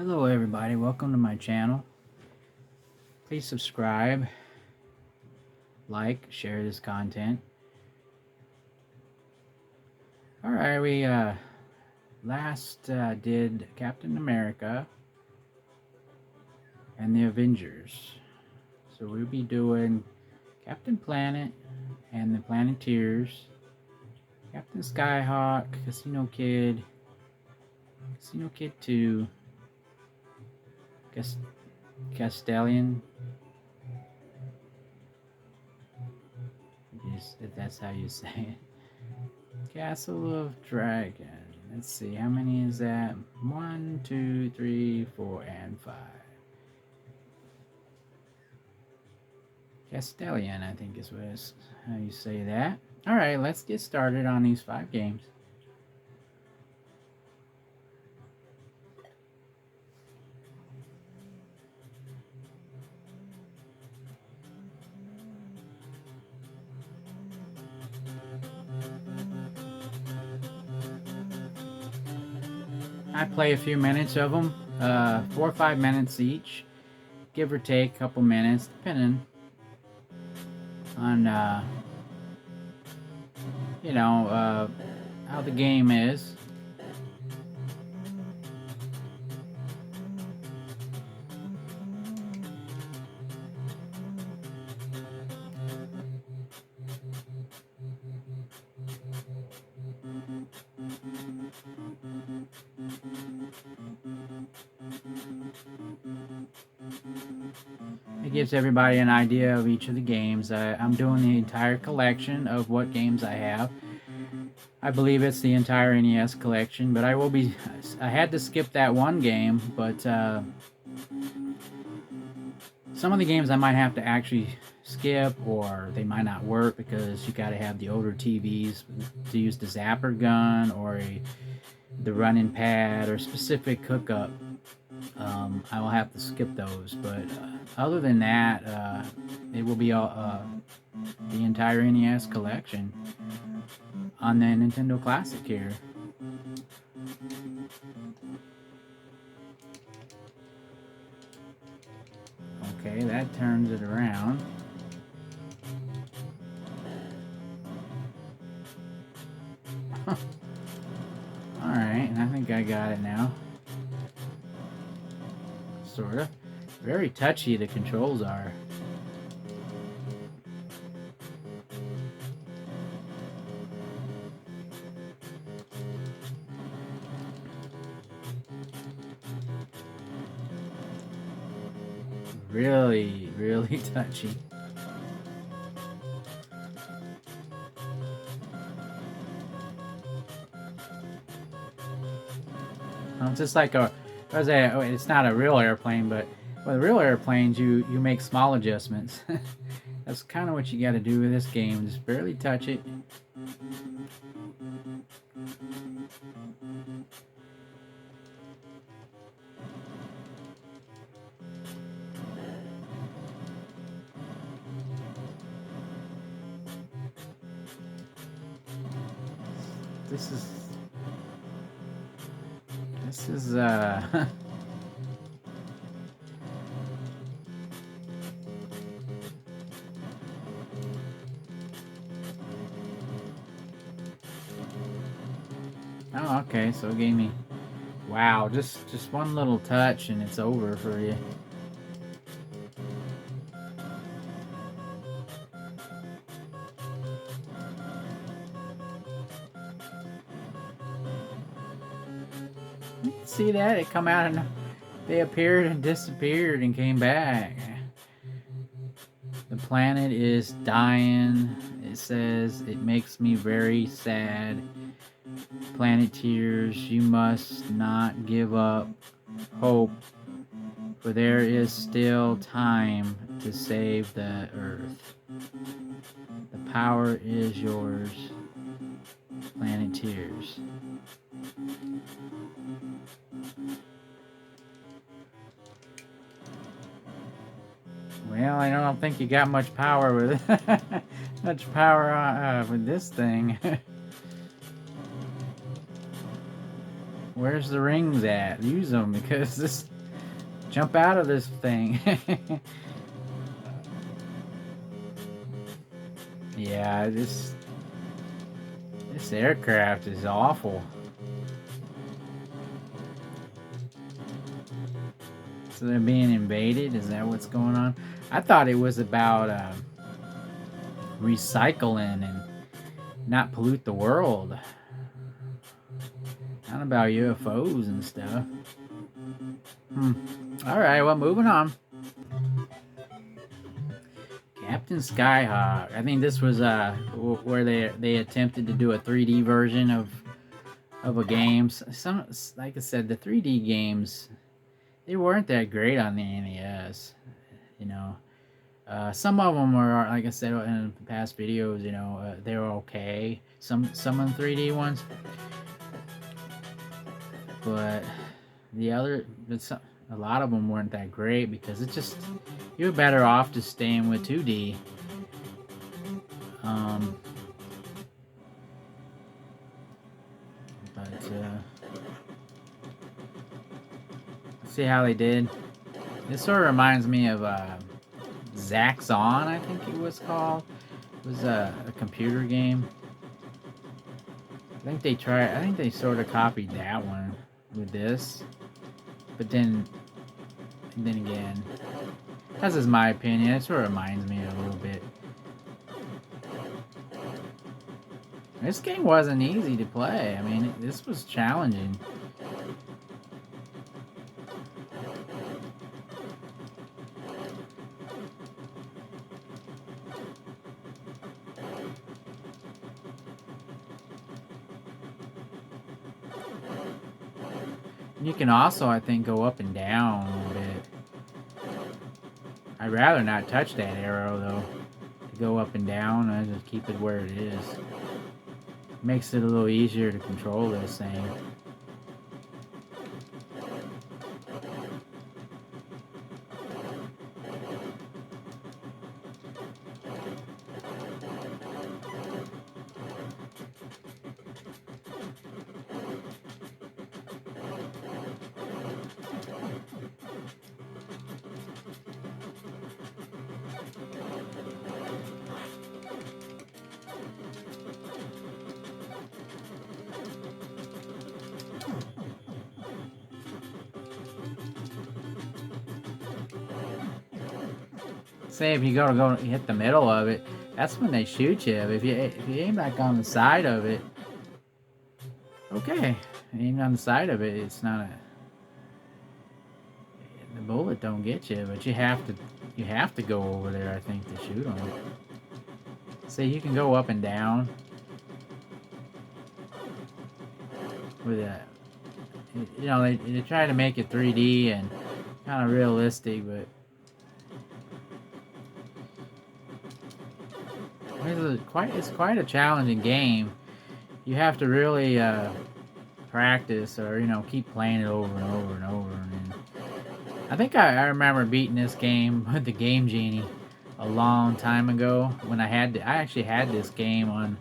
Hello everybody, welcome to my channel. Please subscribe, like, share this content. Alright, we last did Captain America and the Avengers. So we'll be doing Captain Planet and the Planeteers, Captain Skyhawk, Casino Kid 2, Castelian, if that's how you say it. Castle of Dragon. Let's see, how many is that? 1, 2, 3, 4, and 5. Castelian, I think is how you say that. Alright, let's get started on these 5 games. I play a few minutes of them, 4 or 5 minutes each, give or take a couple minutes, depending on, how the game is. It gives everybody an idea of each of the games. I'm doing the entire collection of what games I have. I believe it's the entire NES collection, but I had to skip that one game, but some of the games I might have to actually skip, or they might not work because you got to have the older TVs to use the zapper gun or the running pad or specific hookup. I will have to skip those, but other than that, it will be the entire NES collection on the Nintendo Classic here. Okay, that turns it around. Alright, and I think I got it now. Sorta. Very touchy the controls are. Really, really touchy. It's just like it's not a real airplane, but with real airplanes, you make small adjustments. That's kind of what you got to do with this game. Just barely touch it. This is oh, okay, so it gave me, wow, just one little touch and it's over for you. See that? It come out and they appeared and disappeared and came back. The planet is dying. It says, it makes me very sad. Planeteers, you must not give up hope, for there is still time to save the Earth. The power is yours, Planeteers. Well, I don't think you got much power with it. Much power with this thing. Where's the rings at? Use them, because this... Jump out of this thing. Yeah, this aircraft is awful. So they're being invaded? Is that what's going on? I thought it was about recycling and not pollute the world. Not about UFOs and stuff. Alright, well, moving on. Captain Skyhawk. I think this was where they attempted to do a 3D version of a game. Some, like I said, the 3D games, they weren't that great on the NES. You know, some of them were, like I said in past videos, you know, they were okay. Some of the 3D ones, but a lot of them weren't that great, because it's just, you're better off just staying with 2D. Let's see how they did. This sort of reminds me of Zaxxon, I think it was called. It was a computer game. I think they sort of copied that one with this. But then again, that's just my opinion. It sort of reminds me a little bit. This game wasn't easy to play. I mean, this was challenging. You can also, I think, go up and down a little bit. I'd rather not touch that arrow, though. To go up and down, I just keep it where it is. Makes it a little easier to control this thing. Say if you go hit the middle of it, that's when they shoot you. If you aim like on the side of it, okay, aim on the side of it, it's not the bullet don't get you, but you have to go over there, I think, to shoot them. See, you can go up and down with that. You know, they try to make it 3D and kind of realistic, but it's quite a challenging game. You have to really practice, or you know, keep playing it over and over and over. And I think I remember beating this game with the Game Genie a long time ago, when I actually had this game on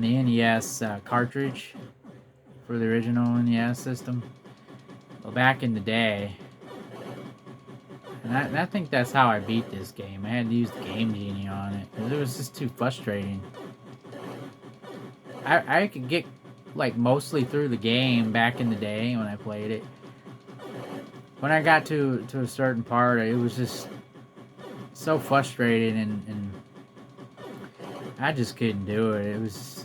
the NES cartridge for the original NES system. Well, back in the day. And I think that's how I beat this game. I had to use the Game Genie on it, because it was just too frustrating. I could get, like, mostly through the game back in the day when I played it. When I got to a certain part, it was just so frustrating, and I just couldn't do it. It was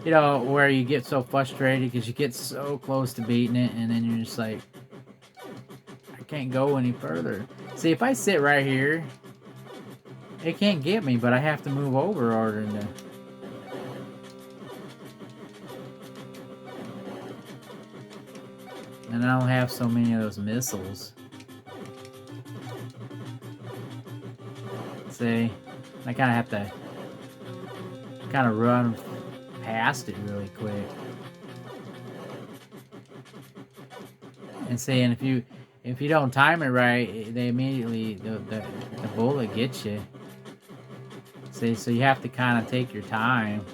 you know, where you get so frustrated because you get so close to beating it, and then you're just like, can't go any further. See, if I sit right here, it can't get me, but I have to move over in order to... And I don't have so many of those missiles. See, I kind of have to kind of run past it really quick. And see, and if you don't time it right, they immediately, the bullet gets you. See, so you have to kind of take your time.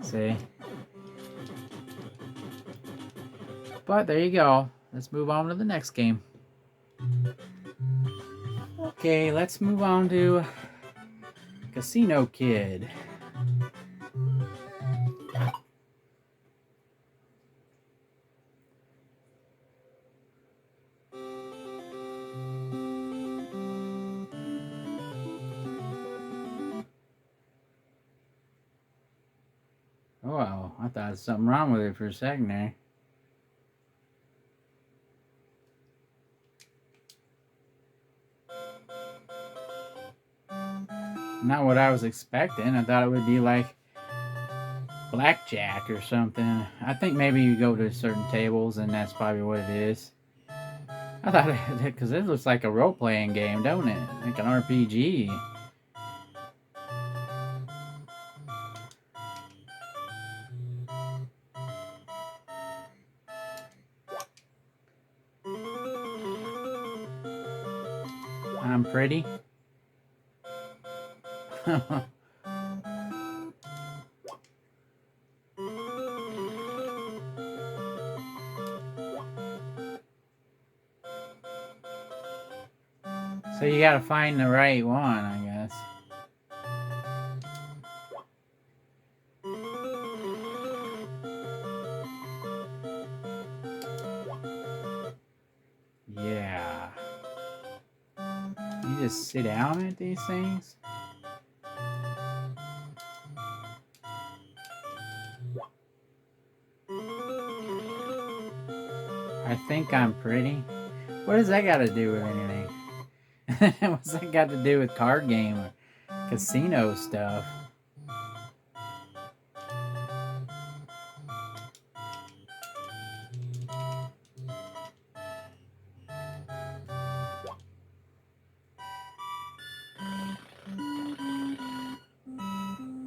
See? But there you go. Let's move on to the next game. Okay, let's move on to Casino Kid. Oh, wow. I thought there was something wrong with it for a second there. Not what I was expecting. I thought it would be like blackjack or something. I think maybe you go to certain tables and that's probably what it is. I thought it, because it looks like a role-playing game, don't it? Like an RPG. I'm pretty. So you gotta find the right one, I guess. Yeah. You just sit down at these things? I think I'm pretty. What does that got to do with anything? What's that got to do with card game or casino stuff?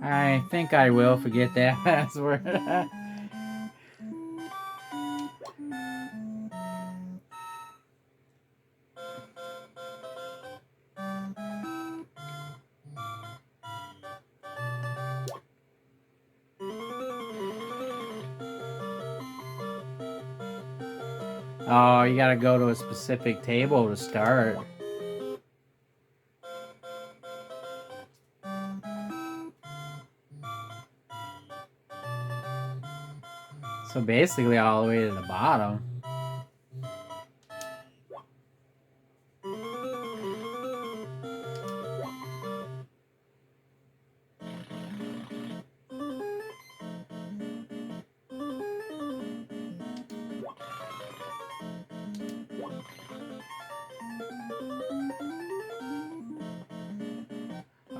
I think I will forget that password. Oh, you gotta go to a specific table to start. So basically all the way to the bottom.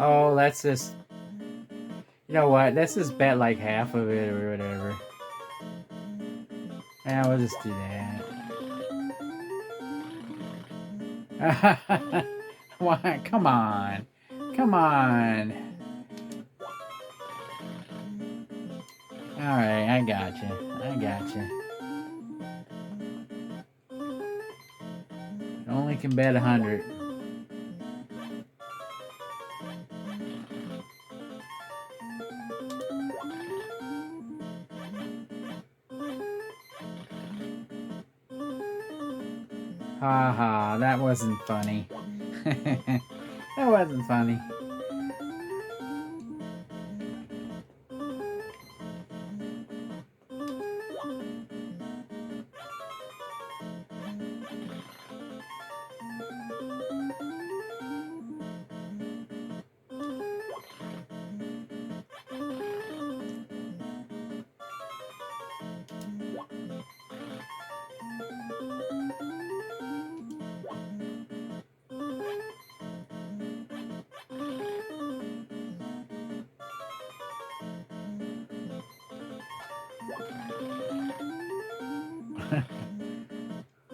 Oh, let's just... You know what? Let's just bet like half of it or whatever. Yeah, we'll just do that. Why? Come on. Come on. Alright, I got you. I got you. Only can bet 100. Haha, that wasn't funny. That wasn't funny.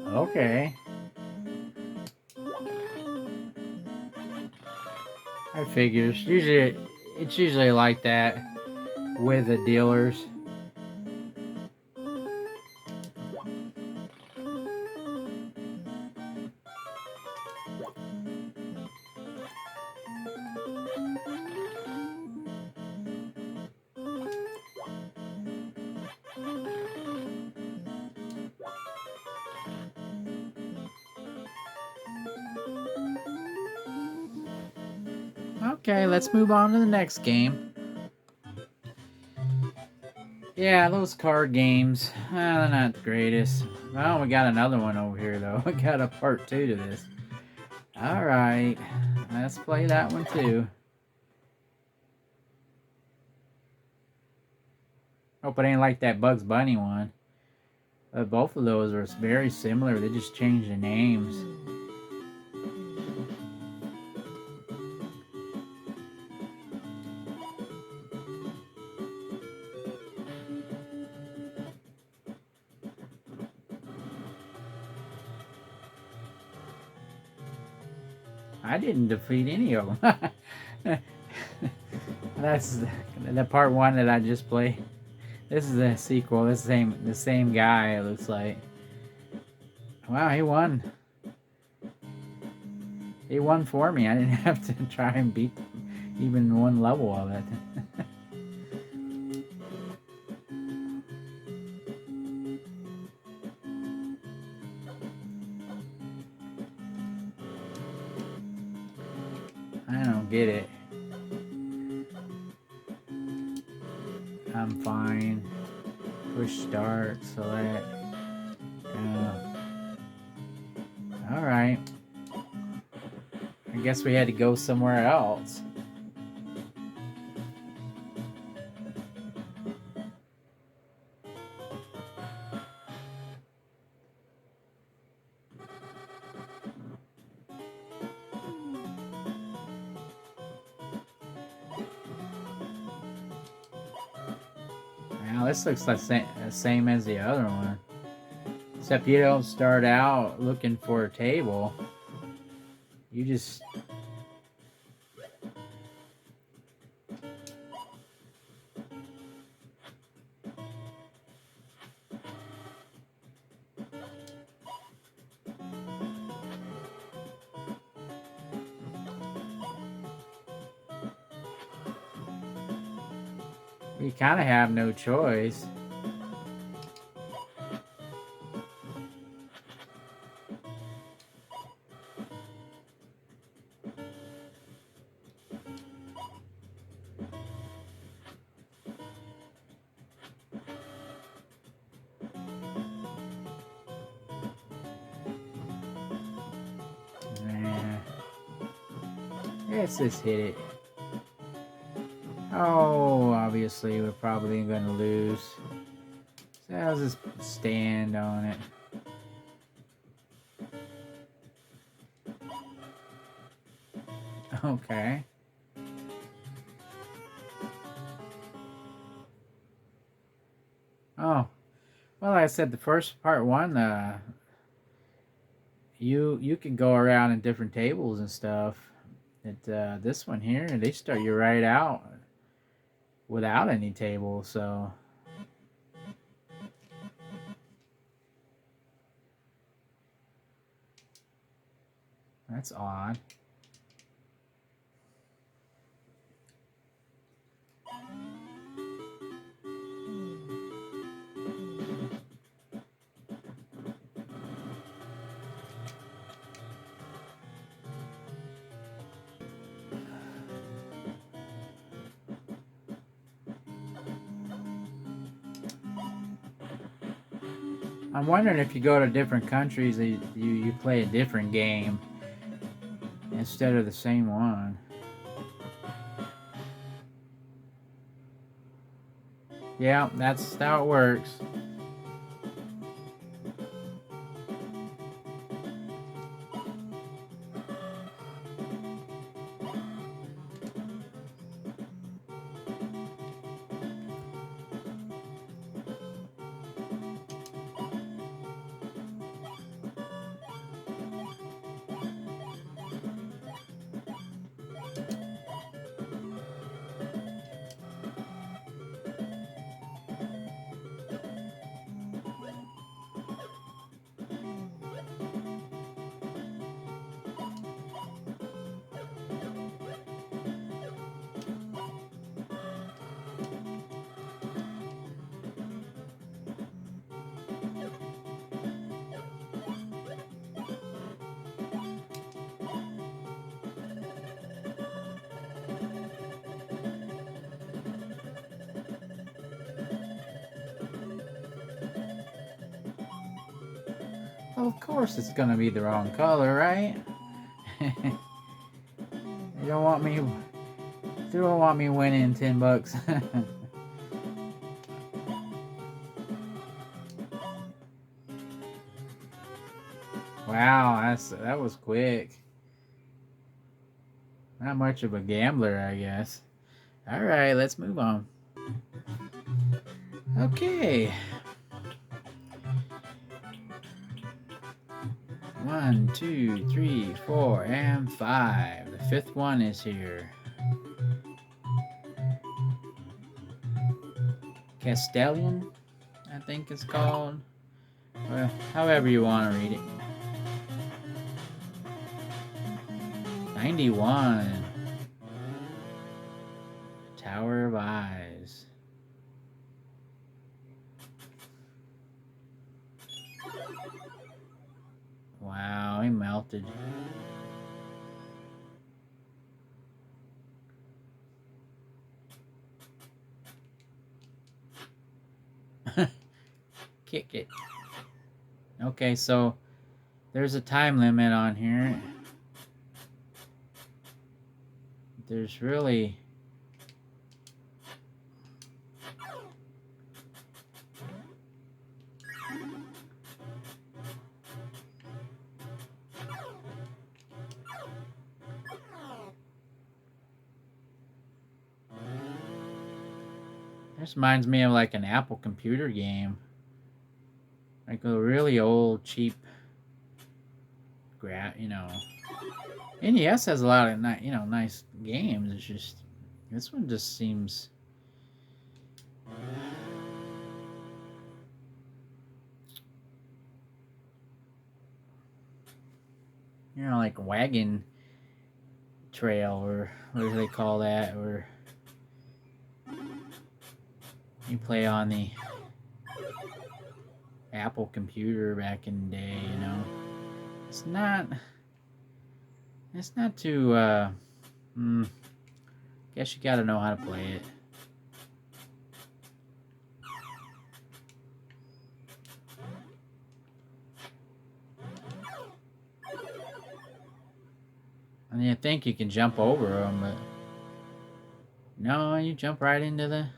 Okay. I figures. It's usually like that with the dealers. Okay, let's move on to the next game. Yeah, those card games, they're not the greatest. Well, we got another one over here, though. We got a part 2 to this. Alright, let's play that one, too. Hope it ain't like that Bugs Bunny one. Both of those are very similar. They just changed the names. I didn't defeat any of them. That's the part 1 that I just played. This is the sequel. This the same guy, it looks like. Wow, he won. He won for me. I didn't have to try and beat even one level of it. I don't get it. I'm fine. Push start, select. Alright. I guess we had to go somewhere else. Now this looks like the same as the other one. Except you don't start out looking for a table. You just... You kind of have no choice. Let's just hit it. Oh, obviously we're probably going to lose. So I'll just stand on it. Okay. Oh. Well, like I said, the first part 1, you can go around in different tables and stuff. This one here, they start you right out without any table, so that's odd. I'm wondering if you go to different countries, you play a different game instead of the same one. Yeah, that's how it works. Of course it's gonna be the wrong color, right? You don't want me. You don't want me winning $10. Wow, that was quick. Not much of a gambler, I guess. All right, let's move on. Okay. 1, 2, 3, 4, and 5. The fifth one is here. Castelian, I think it's called. Well, however you want to read it. 91. Tower of Eyes. Wow, he melted. Kick it. Okay, so there's a time limit on here. There's really... This reminds me of like an Apple computer game. Like a really old, cheap, NES has a lot of nice games. It's just this one just seems like wagon trail, or what do they call that, or you play on the Apple computer back in the day. It's not too guess you gotta know how to play it. And you think you can jump over them, but no, you jump right into the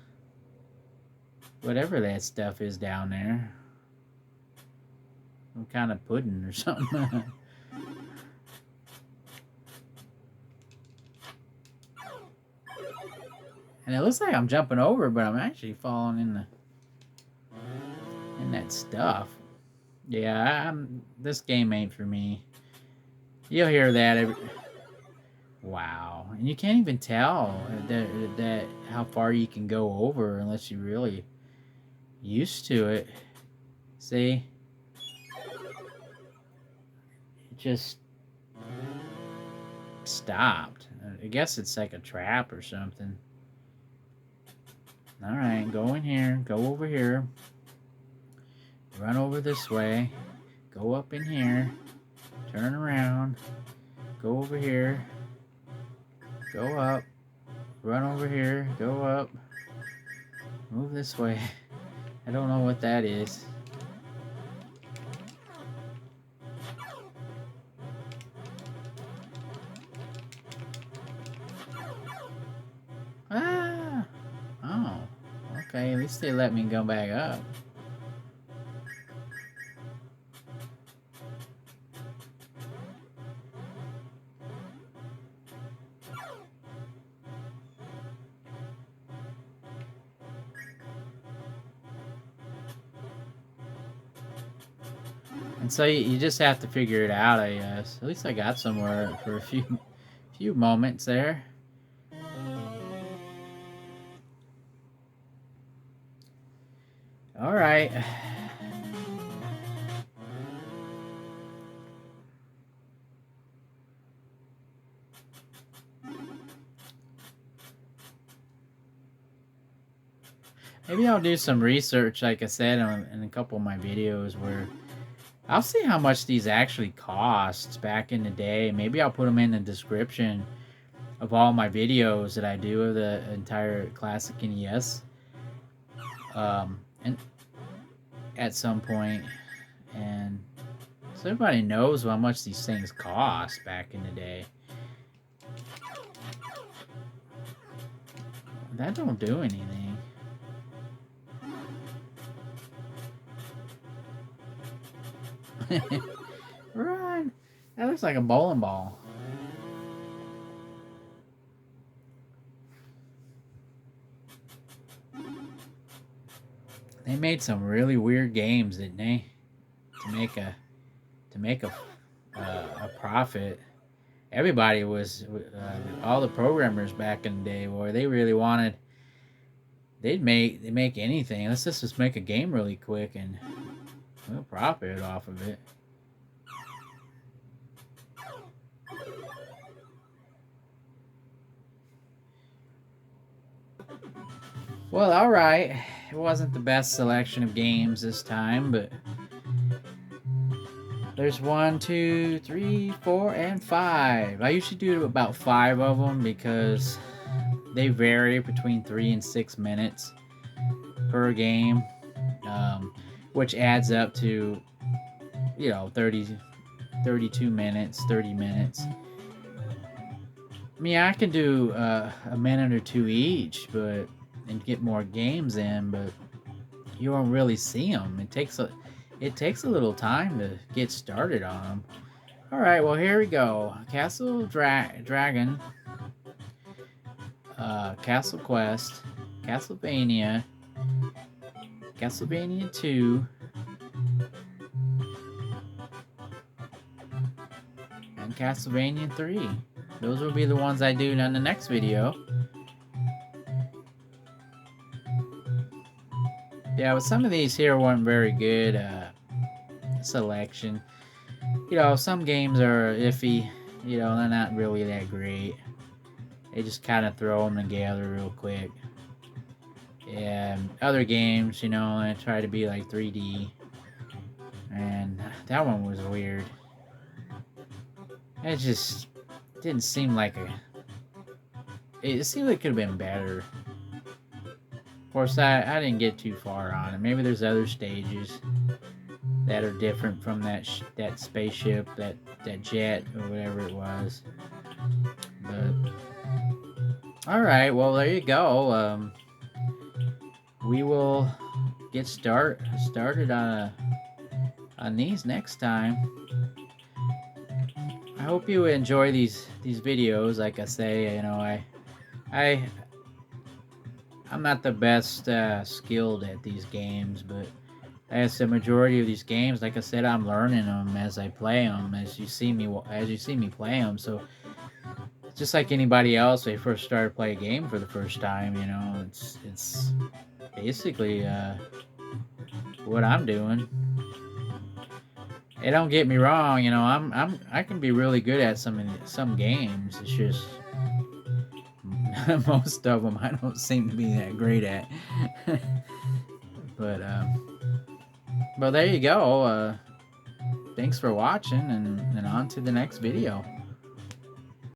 whatever that stuff is down there. Some kind of pudding or something. And it looks like I'm jumping over, but I'm actually falling in that stuff. Yeah, this game ain't for me. You'll hear that wow, and you can't even tell that how far you can go over unless you're really used to it. See, it just stopped. I guess it's like a trap or something. All right, go in here, go over here, run over this way, go up in here, turn around, go over here, go up, run over here, go up, move this way. I don't know what that is. Ah! Oh, okay, at least they let me go back up. And so you just have to figure it out, I guess. At least I got somewhere for a few moments there. All right. Maybe I'll do some research, like I said, in a couple of my videos, where I'll see how much these actually cost back in the day. Maybe I'll put them in the description of all my videos that I do of the entire classic NES. And at some point, and So everybody knows how much these things cost back in the day. That don't do anything. Run! That looks like a bowling ball. They made some really weird games, didn't they? To make a profit. Everybody was all the programmers back in the day, boy. They really wanted. They'd make anything. Let's just make a game really quick and we'll profit off of it. Well, all right. It wasn't the best selection of games this time, but there's 1, 2, 3, 4, and 5. I usually do about 5 of them because they vary between 3 and 6 minutes per game, which adds up to, 32 minutes, 30 minutes. I mean, I can do a minute or two each, and get more games in, but you won't really see them. It takes a little time to get started on them. All right, well, here we go. Castle Dragon, Castle Quest, Castlevania, Castlevania 2, and Castlevania 3. Those will be the ones I do in the next video. Yeah, but some of these here weren't very good selection. Some games are iffy. They're not really that great. They just kind of throw them together real quick. And other games, they try to be like 3D. And that one was weird. It just didn't seem like it seemed like it could have been better. Of course, I didn't get too far on it. Maybe there's other stages that are different from that spaceship, that jet, or whatever it was. But all right, well, there you go. We will get started on these next time. I hope you enjoy these videos. Like I say, I'm not the best skilled at these games, but as the majority of these games, like I said, I'm learning them as I play them, as you see me play them. So just like anybody else, when they first started playing a game for the first time, it's basically what I'm doing. And don't get me wrong, I can be really good at some games. It's just most of them I don't seem to be that great at. but there you go. Thanks for watching, and on to the next video.